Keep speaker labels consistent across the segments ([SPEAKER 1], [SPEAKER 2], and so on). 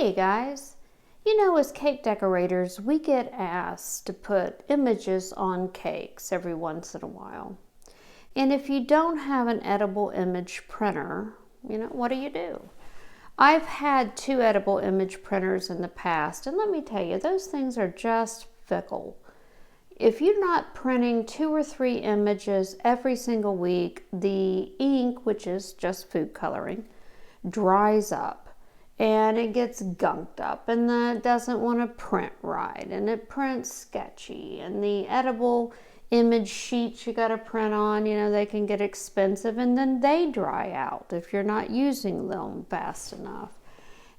[SPEAKER 1] Hey guys, as cake decorators, we get asked to put images on cakes every once in a while. And if you don't have an edible image printer, what do? I've had two edible image printers in the past, and let me tell you, those things are just fickle. If you're not printing 2 or 3 images every single week, the ink, which is just food coloring, dries up and it gets gunked up and it doesn't want to print right and it prints sketchy, and the edible image sheets you got to print on, they can get expensive and then they dry out if you're not using them fast enough.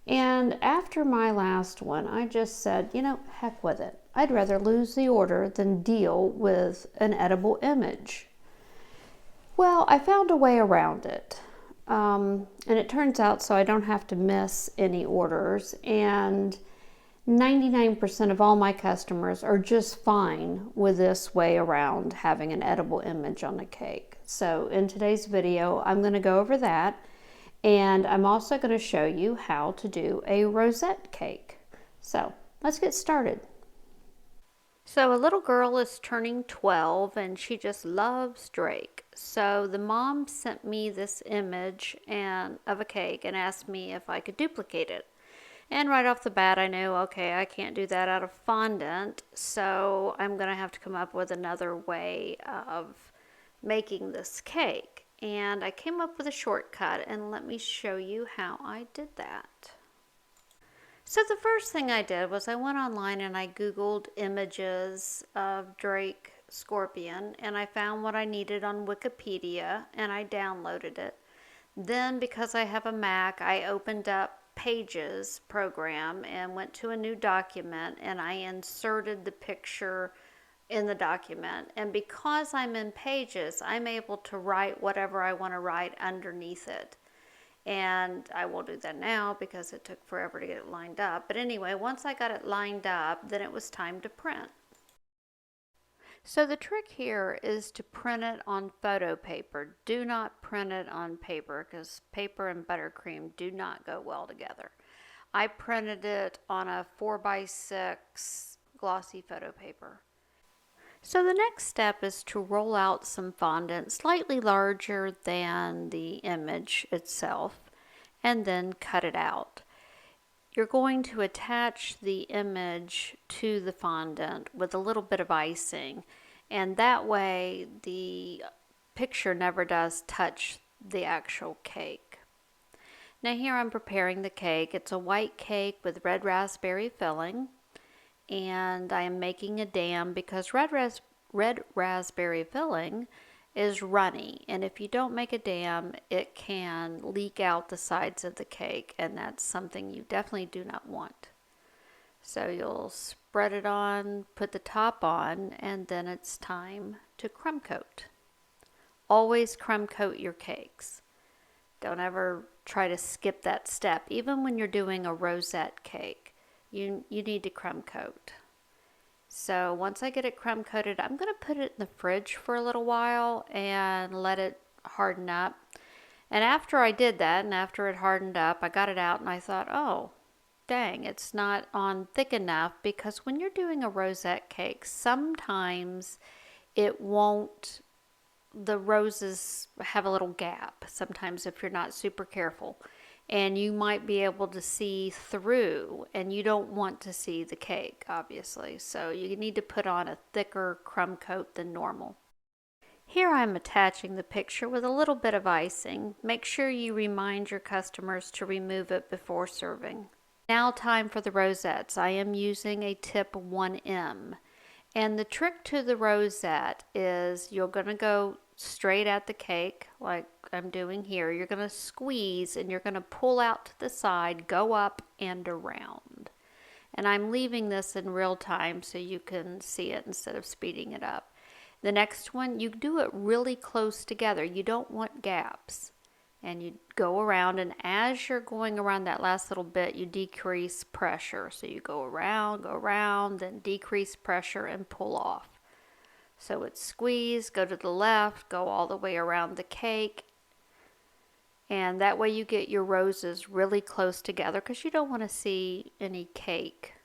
[SPEAKER 1] And after my last one, I just said, heck with it. I'd rather lose the order than deal with an edible image. Well, I found a way around it. And it turns out so I don't have to miss any orders, and 99% of all my customers are just fine with this way around having an edible image on a cake. So in today's video, I'm going to go over that, and I'm also going to show you how to do a rosette cake. So let's get started. So a little girl is turning 12 and she just loves Drake. So the mom sent me this image of a cake and asked me if I could duplicate it. And right off the bat I knew, okay, I can't do that out of fondant, so I'm going to have to come up with another way of making this cake. And I came up with a shortcut, and let me show you how I did that. So the first thing I did was I went online and I Googled images of Drake Scorpion, and I found what I needed on Wikipedia and I downloaded it. Then, because I have a Mac, I opened up Pages program and went to a new document and I inserted the picture in the document. And because I'm in Pages, I'm able to write whatever I want to write underneath it. And I will do that now because it took forever to get it lined up. But anyway, once I got it lined up, then it was time to print. So the trick here is to print it on photo paper. Do not print it on paper because paper and buttercream do not go well together. I printed it on a 4x6 glossy photo paper. So the next step is to roll out some fondant slightly larger than the image itself and then cut it out. You're going to attach the image to the fondant with a little bit of icing, and that way the picture never does touch the actual cake. Now here I'm preparing the cake. It's a white cake with red raspberry filling. And I am making a dam because red raspberry filling is runny, and if you don't make a dam, it can leak out the sides of the cake, and that's something you definitely do not want. So you'll spread it on, put the top on, and then it's time to crumb coat. Always crumb coat your cakes. Don't ever try to skip that step. Even when you're doing a rosette cake, you need to crumb coat. So once I get it crumb coated, I'm going to put it in the fridge for a little while and let it harden up. And after I did that, and after it hardened up, I got it out and I thought, oh, dang, it's not on thick enough, because when you're doing a rosette cake, sometimes it won't, the roses have a little gap sometimes if you're not super careful. And you might be able to see through, and you don't want to see the cake, obviously. So you need to put on a thicker crumb coat than normal. Here I'm attaching the picture with a little bit of icing. Make sure you remind your customers to remove it before serving. Now time for the rosettes. I am using a tip 1M. And the trick to the rosette is you're going to go straight at the cake like I'm doing here. You're going to squeeze and you're going to pull out to the side, go up and around. And I'm leaving this in real time so you can see it instead of speeding it up. The next one, you do it really close together. You don't want gaps. And you go around, and as you're going around that last little bit, you decrease pressure. So you go around, then decrease pressure and pull off. So it's squeeze, go to the left, go all the way around the cake, And that way you get your roses really close together because you don't want to see any cake.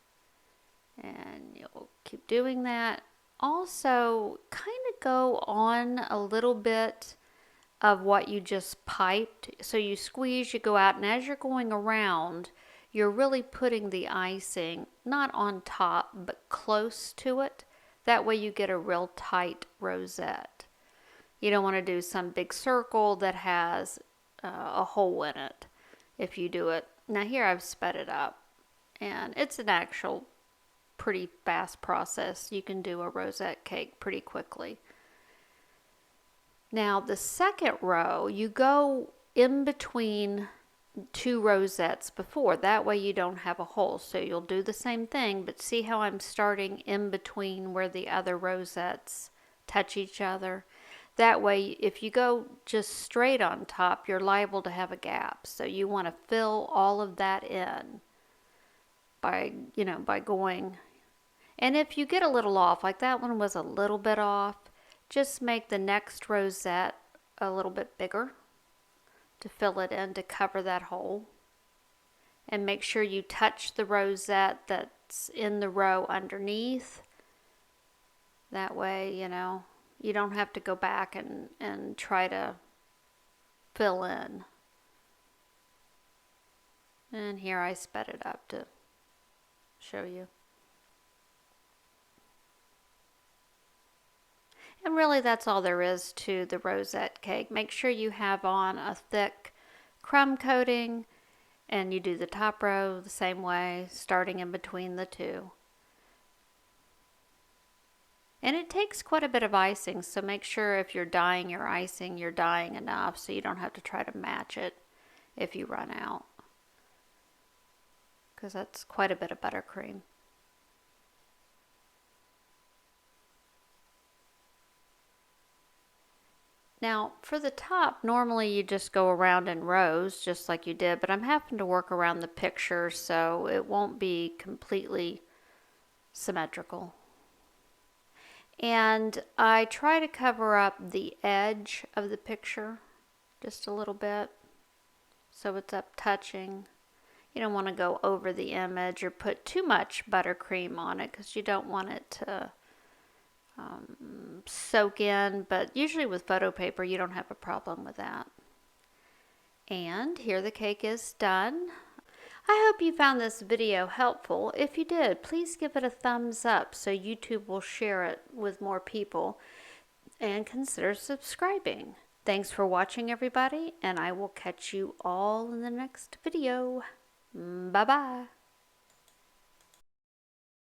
[SPEAKER 1] And you'll keep doing that. Also, kind of go on a little bit of what you just piped. So you squeeze, you go out, and as you're going around, you're really putting the icing not on top, but close to it. That way you get a real tight rosette. You don't want to do some big circle that has a hole in it if you do it. Now here I've sped it up, and it's an actual pretty fast process. You can do a rosette cake pretty quickly. Now the second row, you go in between two rosettes before. That way you don't have a hole. So you'll do the same thing, but see how I'm starting in between where the other rosettes touch each other? That way, if you go just straight on top, you're liable to have a gap. So you want to fill all of that in by going. And if you get a little off, like that one was a little bit off, just make the next rosette a little bit bigger to fill it in, to cover that hole. And make sure you touch the rosette that's in the row underneath. That way, you don't have to go back and try to fill in. And here I sped it up to show you. And really that's all there is to the rosette cake. Make sure you have on a thick crumb coating, and you do the top row the same way, starting in between the two. And it takes quite a bit of icing, so make sure if you're dyeing your icing, you're dyeing enough so you don't have to try to match it if you run out, because that's quite a bit of buttercream. Now for the top, normally you just go around in rows just like you did, but I'm having to work around the picture so it won't be completely symmetrical. And I try to cover up the edge of the picture just a little bit so it's up touching. You don't want to go over the image or put too much buttercream on it because you don't want it to soak in, but usually with photo paper you don't have a problem with that. And here the cake is done. I hope you found this video helpful. If you did, please give it a thumbs up so YouTube will share it with more people, and consider subscribing. Thanks for watching, everybody, and I will catch you all in the next video. Bye-bye.